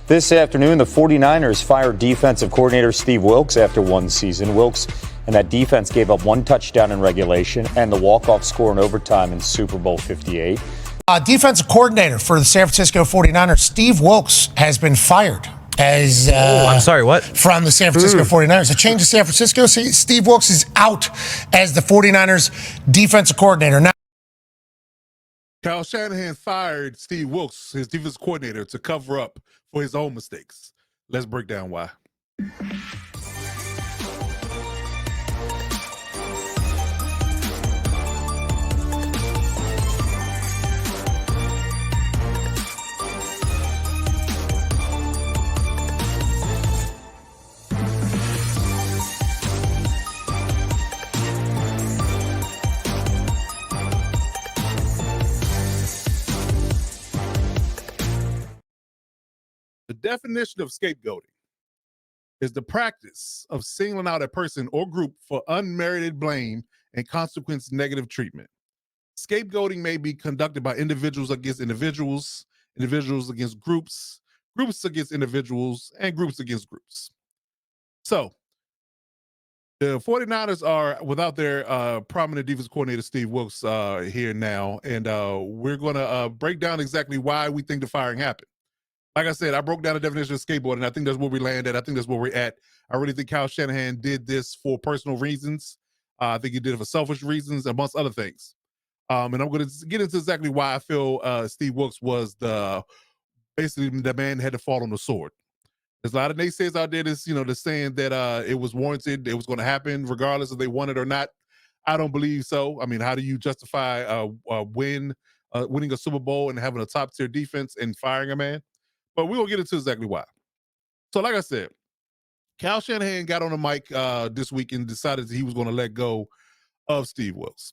This afternoon, the 49ers fired defensive coordinator Steve Wilks after one season. Wilks and that defense gave up one touchdown in regulation and the walk-off score in overtime in Super Bowl 58. Defensive coordinator for the San Francisco 49ers, Steve Wilks, has been fired as I'm sorry, what? From the San Francisco 49ers. A change to San Francisco. Steve Wilks is out as the 49ers defensive coordinator. Now, Kyle Shanahan fired Steve Wilks, his defensive coordinator, to cover up for his own mistakes. Let's break down why. The definition of scapegoating is the practice of singling out a person or group for unmerited blame and consequence negative treatment. Scapegoating may be conducted by individuals against individuals, individuals against groups, groups against individuals, and groups against groups. So, the 49ers are without their prominent defense coordinator, Steve Wilks, here now, and we're going to break down exactly why we think the firing happened. Like I said, I broke down the definition of scapegoating, and I think that's where we landed. I think that's where we're at. I really think Kyle Shanahan did this for personal reasons. I think he did it for selfish reasons, amongst other things. And I'm going to get into exactly why I feel Steve Wilks was basically the man had to fall on the sword. There's a lot of naysayers out there that's, that's saying that it was warranted, it was going to happen regardless if they won it or not. I don't believe so. I mean, how do you justify winning a Super Bowl and having a top-tier defense and firing a man? But we will get into exactly why. So like I said, Kyle Shanahan got on the mic this week and decided that he was going to let go of Steve Wilks.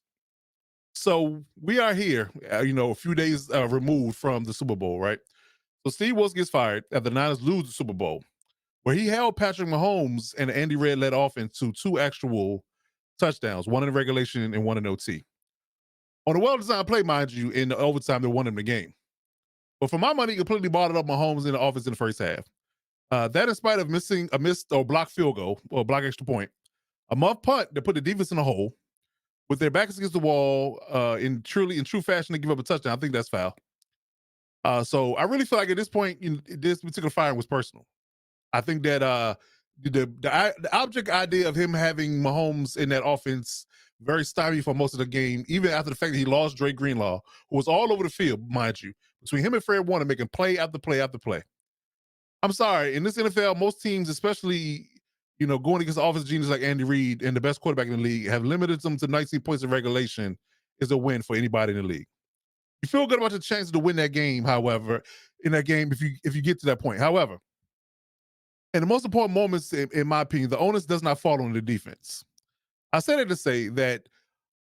So we are here, a few days removed from the Super Bowl, right? So Steve Wilks gets fired after the Niners lose the Super Bowl, where he held Patrick Mahomes and Andy Reid-led offense to 2 actual touchdowns, one in regulation and one in OT. On a well-designed play, mind you, in the overtime, they won him the game. But for my money, he completely bottled up Mahomes in the offense in the first half. That in spite of missing a missed or blocked field goal or block extra point, a muff punt that put the defense in a hole with their backs against the wall in true fashion to give up a touchdown. I think that's foul. So I really feel like at this point, this particular firing was personal. I think that the object idea of him having Mahomes in that offense very stymied for most of the game, even after the fact that he lost Dre Greenlaw, who was all over the field, mind you, between him and Fred Warner making play after play after play. I'm sorry, in this NFL, most teams, especially going against the offensive genius like Andy Reid and the best quarterback in the league, have limited them to 19 points in regulation is a win for anybody in the league. You feel good about your chances to win that game, however, in that game if you get to that point. However, in the most important moments, in my opinion, the onus does not fall on the defense. I say that to say that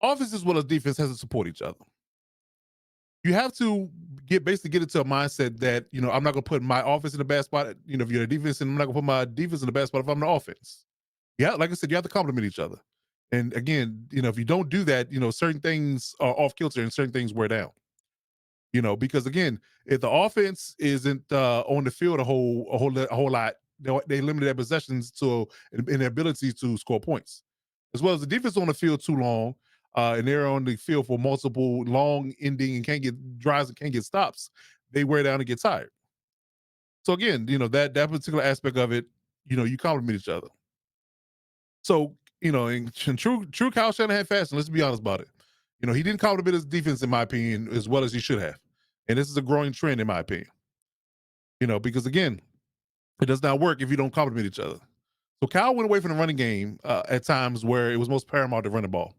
offense as well as defense has to support each other. You have to get into a mindset that, I'm not going to put my offense in the bad spot. If you're a defense, and I'm not going to put my defense in the bad spot if I'm the offense. Yeah, like I said, you have to complement each other. And again, if you don't do that, certain things are off kilter and certain things wear down. Because again, if the offense isn't on the field a whole lot, they limit their possessions in their ability to score points, as well as the defense on the field too long, and they're on the field for multiple long ending and can't get drives and can't get stops. They wear down and get tired. So again, that particular aspect of it, you complement each other. So in true Kyle Shanahan fashion, let's be honest about it. He didn't compliment his defense, in my opinion, as well as he should have. And this is a growing trend, in my opinion. Because again, it does not work if you don't compliment each other. So Kyle went away from the running game at times where it was most paramount to run the ball.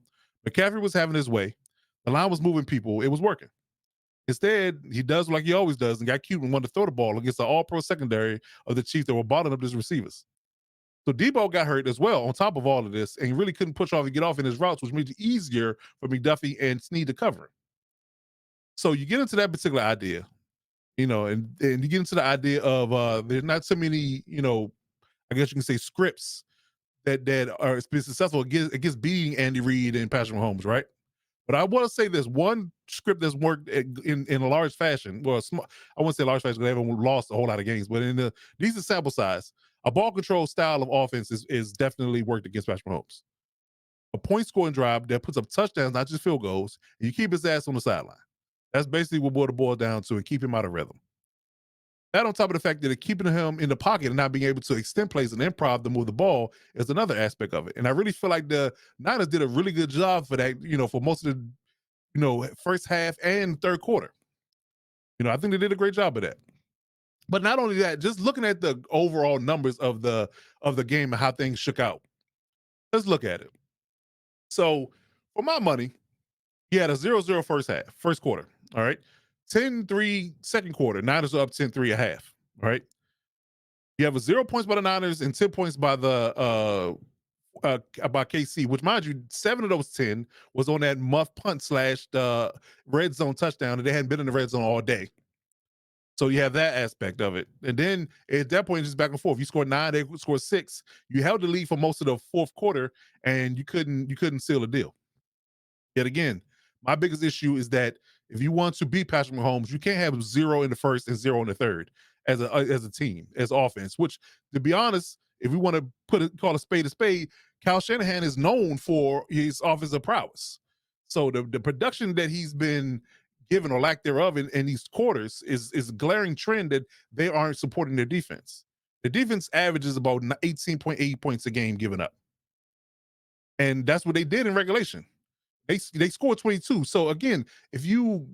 McCaffrey was having his way. The line was moving people. It was working. Instead, he does like he always does and got cute and wanted to throw the ball against the all-pro secondary of the Chiefs that were bottling up his receivers. So Debo got hurt as well on top of all of this, and he really couldn't push off and get off in his routes, which made it easier for McDuffie and Snead to cover him. So you get into that particular idea, and you get into the idea of there's not so many, I guess you can say scripts that are successful against beating Andy Reid and Patrick Mahomes, right? But I want to say there's one script that's worked in a large fashion. Well, I wouldn't say large fashion because they haven't lost a whole lot of games, but in a decent sample size, a ball control style of offense is definitely worked against Patrick Mahomes. A point scoring drive that puts up touchdowns, not just field goals, and you keep his ass on the sideline. That's basically what it boils down to, and keep him out of rhythm. That on top of the fact that keeping him in the pocket and not being able to extend plays and improv to move the ball is another aspect of it. And I really feel like the Niners did a really good job for that, for most of the, first half and third quarter. I think they did a great job of that. But not only that, just looking at the overall numbers of the game and how things shook out. Let's look at it. So for my money, he had a 0-0 first quarter. All right. 10-3 second quarter. Niners are up 10-3 a half. All right. You have a 0 points by the Niners and 10 points by the by KC, which mind you, 7 of those 10 was on that muff punt / red zone touchdown, and they hadn't been in the red zone all day. So you have that aspect of it. And then at that point, it's just back and forth. You scored 9, they scored 6. You held the lead for most of the fourth quarter, and you couldn't seal the deal. Yet again, my biggest issue is that if you want to beat Patrick Mahomes, you can't have 0 in the first and 0 in the third as a team, as offense. Which, to be honest, if we want to call a spade, Kyle Shanahan is known for his offensive prowess. So the production that he's been given or lack thereof in these quarters is a glaring trend that they aren't supporting their defense. The defense averages about 18.8 points a game given up, and that's what they did in regulation. They scored 22. So again, if you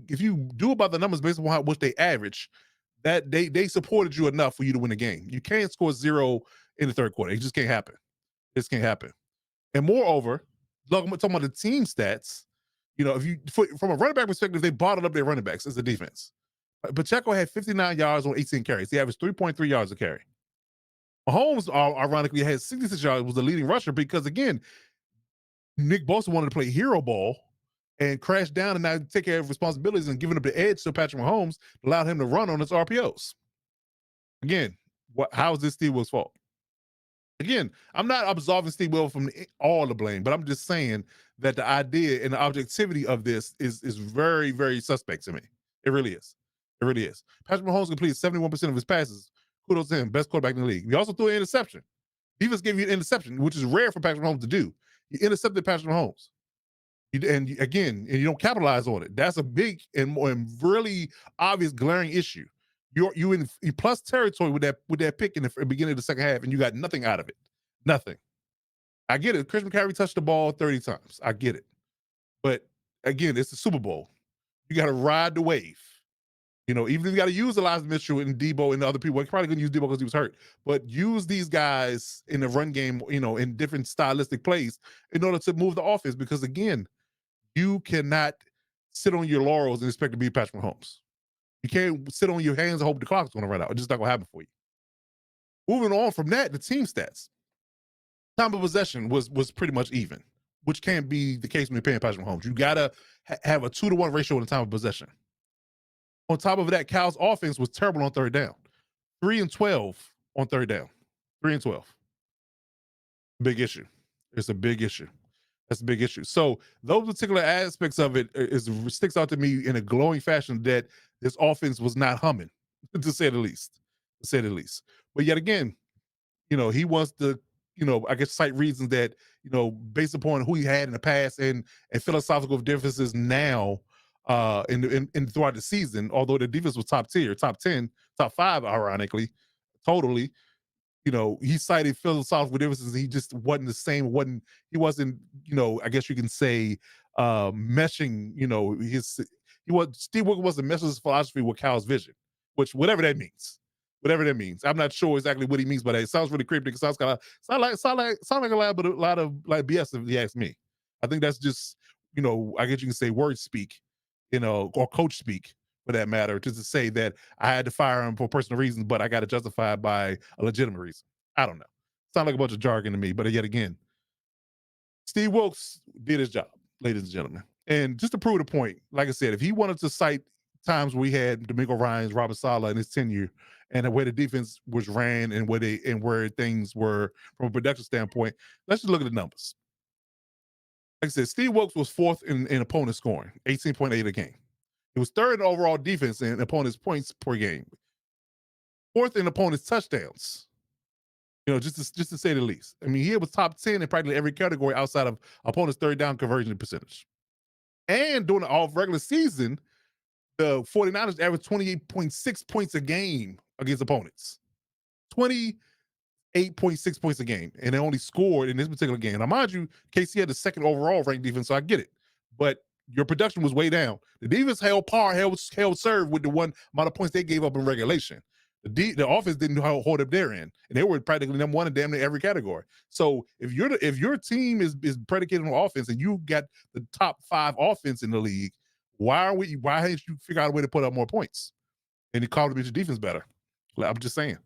do about the numbers based on how much they average, that they supported you enough for you to win the game. You can't score 0 in the third quarter. It just can't happen. This can't happen. And moreover, talking about the team stats, if you from a running back perspective, they bottled up their running backs as a defense. Pacheco had 59 yards on 18 carries. He averaged 3.3 yards a carry. Mahomes, ironically, had 66 yards, was the leading rusher because, again, Nick Bosa wanted to play hero ball and crash down and not take care of responsibilities and giving up the edge to Patrick Mahomes allowed him to run on his RPOs. Again, how is this Steve Wilks' fault? Again, I'm not absolving Steve Wilks from all the blame, but I'm just saying that the idea and the objectivity of this is very, very suspect to me. It really is. It really is. Patrick Mahomes completed 71% of his passes. Kudos to him, best quarterback in the league. He also threw an interception. Defense gave you an interception, which is rare for Patrick Mahomes to do. You intercepted Patrick Mahomes. And you don't capitalize on it. That's a big and really obvious glaring issue. You in plus territory with that pick in the beginning of the second half, and you got nothing out of it. Nothing. I get it. Chris McCaffrey touched the ball 30 times. I get it. But again, it's the Super Bowl. You got to ride the wave. Even if you got to use Elijah Mitchell and Debo and the other people, you probably couldn't use Debo because he was hurt. But use these guys in the run game, in different stylistic plays in order to move the offense. Because again, you cannot sit on your laurels and expect to be Patrick Mahomes. You can't sit on your hands and hope the clock's going to run out. It's just not going to happen for you. Moving on from that, the team stats. Time of possession was pretty much even, which can't be the case when you're playing Patrick Mahomes. You got to have a 2-to-1 ratio in the time of possession. On top of that, Cal's offense was terrible on third down. 3-12 on third down. 3-12. Big issue. It's a big issue. That's a big issue. So those particular aspects of it sticks out to me in a glowing fashion that this offense was not humming, to say the least. To say the least. But yet again, he wants to, I guess cite reasons that, based upon who he had in the past and philosophical differences now in throughout the season, although the defense was top tier, top 10, top 5, ironically, totally. He cited philosophical differences. He just wasn't the same. He wasn't, I guess you can say, meshing, Steve Wilks wasn't meshing his philosophy with Cal's vision, which whatever that means. I'm not sure exactly what he means by that. It sounds really cryptic. It sounds like a lot of BS if you ask me. I think that's just, I guess you can say word speak, or coach speak for that matter, just to say that I had to fire him for personal reasons, but I got to justify it by a legitimate reason. I don't know. Sound like a bunch of jargon to me, but yet again, Steve Wilks did his job, ladies and gentlemen. And just to prove the point, like I said, if he wanted to cite times we had D'Amico Ryans, Robert Saleh in his tenure, and the way the defense was ran and where things were from a production standpoint, let's just look at the numbers. Like I said, Steve Wilks was fourth in opponent scoring, 18.8 a game. He was third in overall defense in opponent's points per game, fourth in opponent's touchdowns. Just to say the least. I mean, he was top 10 in practically every category outside of opponent's third down conversion percentage. And during the off regular season, the 49ers averaged 28.6 points a game against opponents. 28.6 points a game. And they only scored in this particular game. Now, mind you, KC had the second overall ranked defense, so I get it. But your production was way down. The defense held serve with the one amount of points they gave up in regulation. The offense didn't hold up their end, and they were practically number one in damn near every category. So if your team is predicated on offense and you got the top 5 offense in the league, why didn't you figure out a way to put up more points? And he called your defense better. I'm just saying.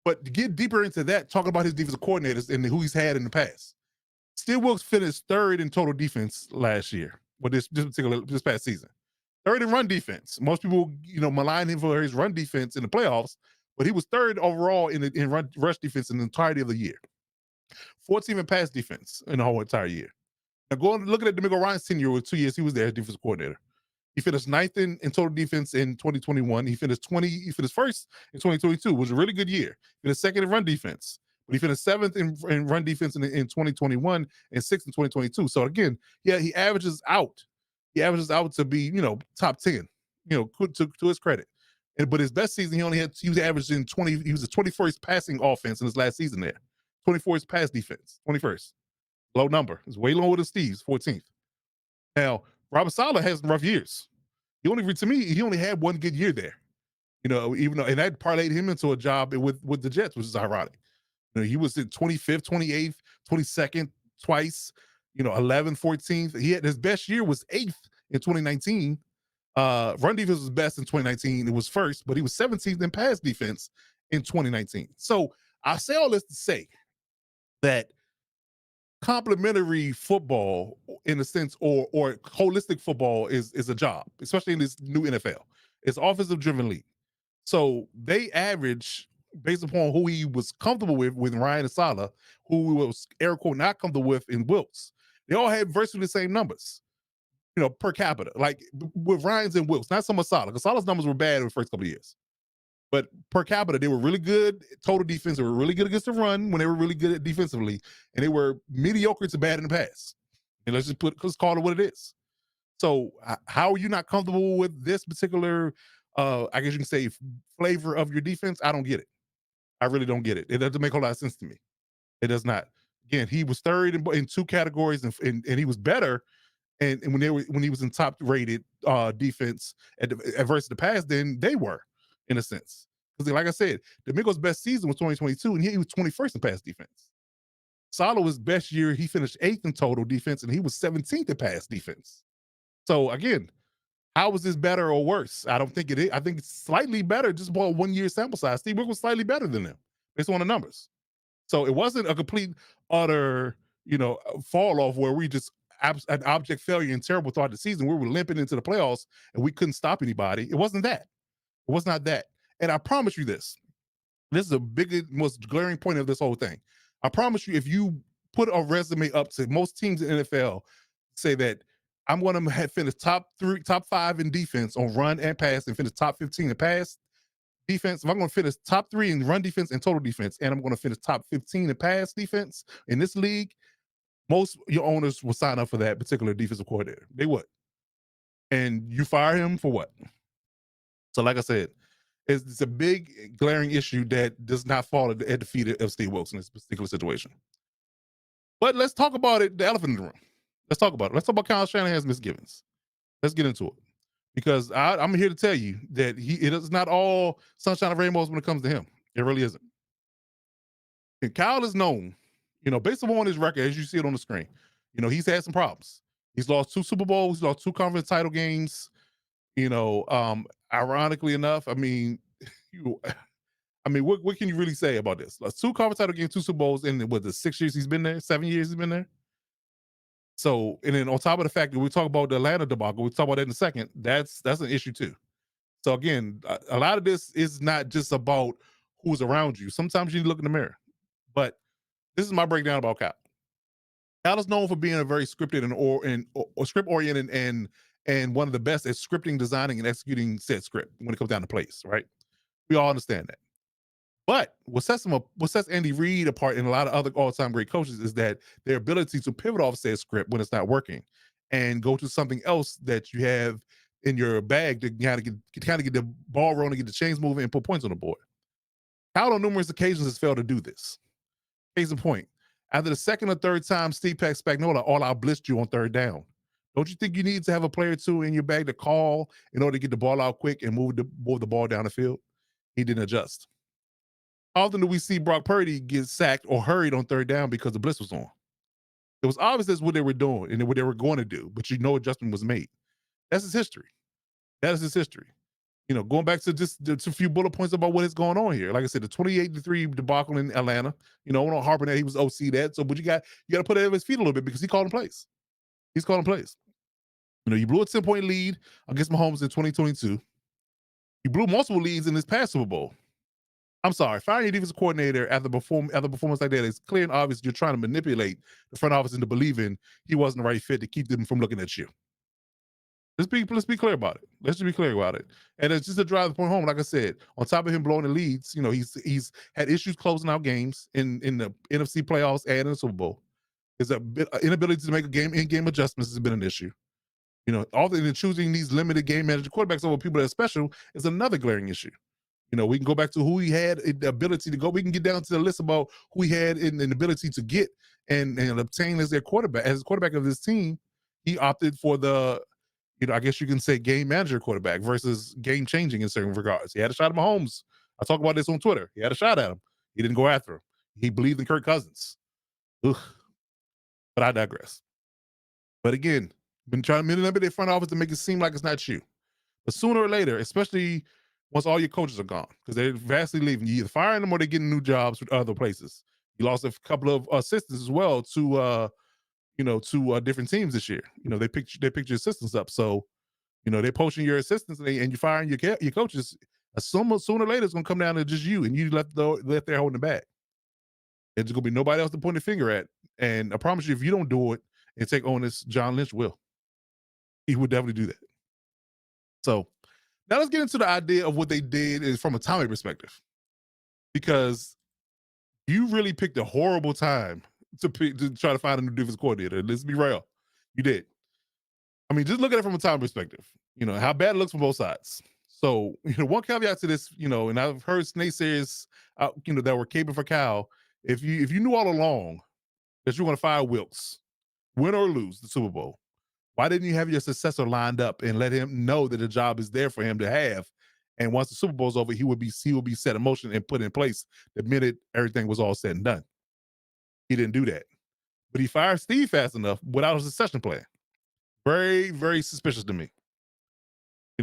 But to get deeper into that, talking about his defensive coordinators and who he's had in the past, Steve Wilks finished third in total defense last year, with this past season. Third in run defense. Most people, malign him for his run defense in the playoffs, but he was third overall in rush defense in the entirety of the year. 14th in pass defense in the whole entire year. Now, looking at D'Amico Ryan's tenure with 2 years, he was there as defensive coordinator. He finished ninth in total defense in 2021. He finished first in 2022. It was a really good year. He finished second in run defense. But he finished seventh in run defense in 2021 and sixth in 2022. So again, he averages out. He averages out to be, top 10, to his credit. But his best season, he was averaging 20. He was the 21st passing offense in his last season there. 24th pass defense, 21st. Low number. It's way lower than Steve's, 14th. Now, Robert Saleh has rough years. He only had one good year there. Even though, and that parlayed him into a job with the Jets, which is ironic. He was in 25th, 28th, 22nd twice, 11th, 14th. He had his best year was 8th in 2019. Run defense was best in 2019. It was first, but he was 17th in pass defense in 2019. So I say all this to say that complementary football, in a sense, or holistic football is a job, especially in this new NFL. It's offensive driven league. So they average, based upon who he was comfortable with Ryan and Saleh, who was air quote not comfortable with in Wilks. They all had virtually the same numbers, per capita. Like with Ryan's and Wilks, not so much Saleh, because Saleh's numbers were bad in the first couple of years. But per capita, they were really good. Total defense, they were really good against the run when they were really good at defensively, and they were mediocre to bad in the pass. And let's call it what it is. So how are you not comfortable with this particular, I guess you can say, flavor of your defense? I don't get it. I really don't get it. It doesn't make a lot of sense to me. It does not. Again, he was third in 2 categories, and he was better. And when he was in top rated defense versus the pass, then they were, in a sense. Because like I said, D'Amico's best season was 2022, and he was 21st in pass defense. Saleh was best year. He finished 8th in total defense, and he was 17th in pass defense. So again, how is this better or worse? I don't think it is. I think it's slightly better, just about 1 year sample size. Steve Wilks was slightly better than them based on the numbers. So it wasn't a complete, utter, fall off where we just an object failure and terrible throughout the season. We were limping into the playoffs and we couldn't stop anybody. It wasn't that. It was not that. And I promise you this. This is the biggest, most glaring point of this whole thing. I promise you, if you put a resume up to most teams in the NFL, say that I'm going to finish top 5 in defense on run and pass, and finish top 15 in pass defense. If I'm going to finish top 3 in run defense and total defense, and I'm going to finish top 15 in pass defense in this league, most your owners will sign up for that particular defensive coordinator. They would. And you fire him for what? So like I said, it's a big glaring issue that does not fall at the feet of Steve Wilks in this particular situation. But let's talk about it, the elephant in the room. Let's talk about it. Let's talk about Kyle Shanahan's misgivings. Let's get into it. Because I'm here to tell you that it is not all sunshine and rainbows when it comes to him. It really isn't. And Kyle is known, based upon his record, as you see it on the screen, he's had some problems. He's lost 2 Super Bowls. He's lost 2 conference title games. Ironically enough, what can you really say about this? 2 conference title games, 2 Super Bowls in the 6 years he's been there, 7 years he's been there. So, and then on top of the fact that we talk about the Atlanta debacle, we talk about that in a second. That's an issue too. So again, a lot of this is not just about who's around you. Sometimes you need to look in the mirror. But this is my breakdown about Kyle. Cal is known for being a very scripted or script oriented and one of the best at scripting, designing, and executing said script when it comes down to plays. Right? We all understand that. But what sets Andy Reid apart and a lot of other all-time great coaches is that their ability to pivot off said script when it's not working and go to something else that you have in your bag to kind of get the ball rolling, get the chains moving, and put points on the board. Cal on numerous occasions has failed to do this. Case in point, after the second or third time Steve Spagnuolo all-out blitzed you on third down, don't you think you need to have a player or two in your bag to call in order to get the ball out quick and move the ball down the field? He didn't adjust. How often do we see Brock Purdy get sacked or hurried on third down because the blitz was on? It was obvious that's what they were doing and what they were going to do, but adjustment was made. That's his history. That is his history. Going back to just a few bullet points about what is going on here. Like I said, the 28-3 debacle in Atlanta. We're not harping that he was OC that. So, but you got to put it at his feet a little bit because he called in plays. He's calling plays. You blew a 10-point lead against Mahomes in 2022. You blew multiple leads in this past Super Bowl. I'm sorry, firing your defensive coordinator after performance like that is clear and obvious. You're trying to manipulate the front office into believing he wasn't the right fit to keep them from looking at you. Let's be clear about it. Let's just be clear about it. And it's just to drive the point home. Like I said, on top of him blowing the leads, he's had issues closing out games in the NFC playoffs and in the Super Bowl. His inability to make in-game adjustments has been an issue. Often choosing these limited game manager quarterbacks over people that are special is another glaring issue. We can go back to who he had the ability to go. We can get down to the list about who he had in the ability to get and obtain as their quarterback, as quarterback of this team. He opted for the, I guess you can say game manager quarterback versus game changing in certain regards. He had a shot at Mahomes. I talk about this on Twitter. He had a shot at him. He didn't go after him. He believed in Kirk Cousins. Ugh. But I digress. But again, been trying to manipulate their front office to make it seem like it's not you. But sooner or later, especially once all your coaches are gone, because they're vastly leaving, you either firing them or they're getting new jobs with other places. You lost a couple of assistants as well to different teams this year. They picked your assistants up, so they're poaching your assistants and you're firing your coaches. Sooner or later, it's gonna come down to just you, and you left there holding the bag. There's gonna be nobody else to point the finger at. And I promise you, if you don't do it and take onus, John Lynch will. He would definitely do that. So now let's get into the idea of what they did is from a timing perspective, because you really picked a horrible time to try to find a new defense coordinator. Let's be real, you did. I mean, just look at it from a time perspective. How bad it looks from both sides. So one caveat to this, and I've heard naysayers, that were caping for Cal. If you knew all along that you were going to fire Wilks, win or lose the Super Bowl, why didn't you have your successor lined up and let him know that the job is there for him to have? And once the Super Bowl's over, he would be set in motion and put in place the minute everything was all said and done. He didn't do that. But he fired Steve fast enough without a succession plan. Very, very suspicious to me.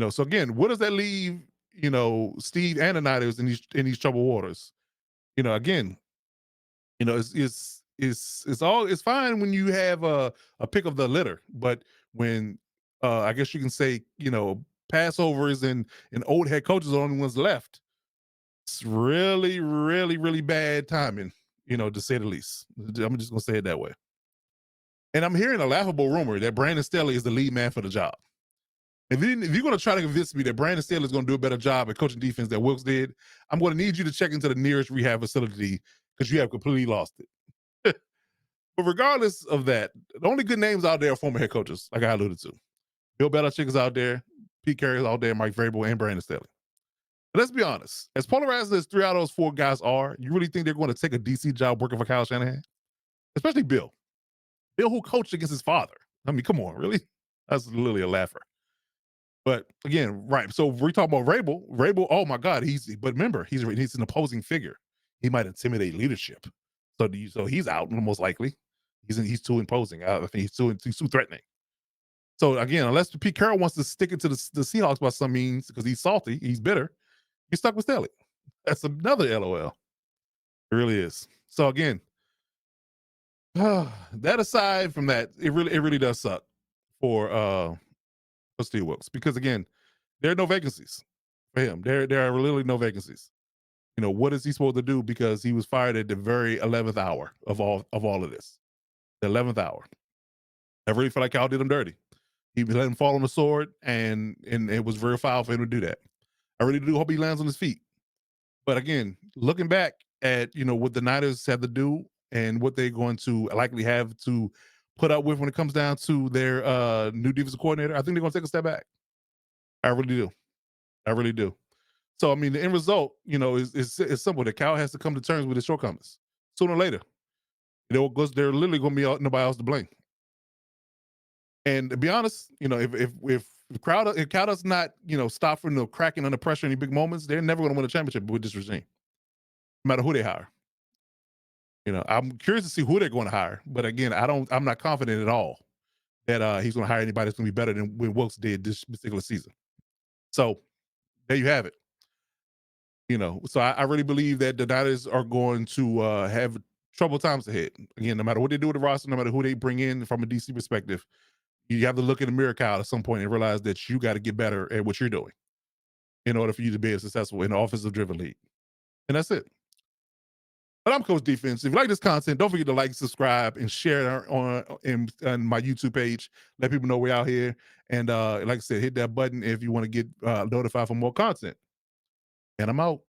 So again, what does that leave, Steve and the Niners in these troubled waters? Again, it's fine when you have a pick of the litter, but when I guess you can say Passovers and old head coaches are the only ones left, it's really, really, really bad timing, to say the least. I'm just gonna say it that way. And I'm hearing a laughable rumor that Brandon Staley is the lead man for the job. If you're going to try to convince me that Brandon Staley is going to do a better job at coaching defense than Wilks did, I'm going to need you to check into the nearest rehab facility because you have completely lost it. But regardless of that, the only good names out there are former head coaches, like I alluded to. Bill Belichick is out there, Pete Carroll is out there, Mike Vrabel, and Brandon Staley. But let's be honest. As polarizing as 3 out of those 4 guys are, you really think they're going to take a DC job working for Kyle Shanahan? Especially Bill. Bill, who coached against his father. I mean, come on, really? That's literally a laugher. But again, right. So we talk about Vrabel. Vrabel, oh my God, but remember, he's an opposing figure. He might intimidate leadership. So he's out most likely. He's too imposing. I think he's too threatening. So again, unless Pete Carroll wants to stick it to the Seahawks by some means because he's salty, he's bitter, he's stuck with Staley. That's another LOL. It really is. So again, that aside from that, it really does suck for Steve Wilks, because again, there are no vacancies for him. There are literally no vacancies. What is he supposed to do? Because he was fired at the very 11th hour of all of this. the 11th hour. I really feel like Cal did him dirty. He let him fall on the sword, and it was very foul for him to do that. I really do hope he lands on his feet. But again, looking back at what the Niners have to do and what they're going to likely have to put up with when it comes down to their new defensive coordinator, I think they're going to take a step back. I really do. I really do. So I mean, the end result, is simple. The Cal has to come to terms with his shortcomings sooner or later. They're literally going to be nobody else to blame. And to be honest, if Cal does not stop from the cracking under pressure in any big moments, they're never going to win a championship with this regime, no matter who they hire. I'm curious to see who they're going to hire, but again, I'm not confident at all that he's going to hire anybody that's going to be better than when Wilks did this particular season. So there you have it. So I really believe that the Niners are going to have troubled times ahead. Again, no matter what they do with the roster, no matter who they bring in from a DC perspective, you have to look in the mirror, Kyle, at some point and realize that you got to get better at what you're doing in order for you to be successful in an offensive-driven league. And that's it. But I'm Coach Defense. If you like this content, don't forget to like, subscribe, and share it on my YouTube page. Let people know we're out here. And like I said, hit that button if you want to get notified for more content. And I'm out.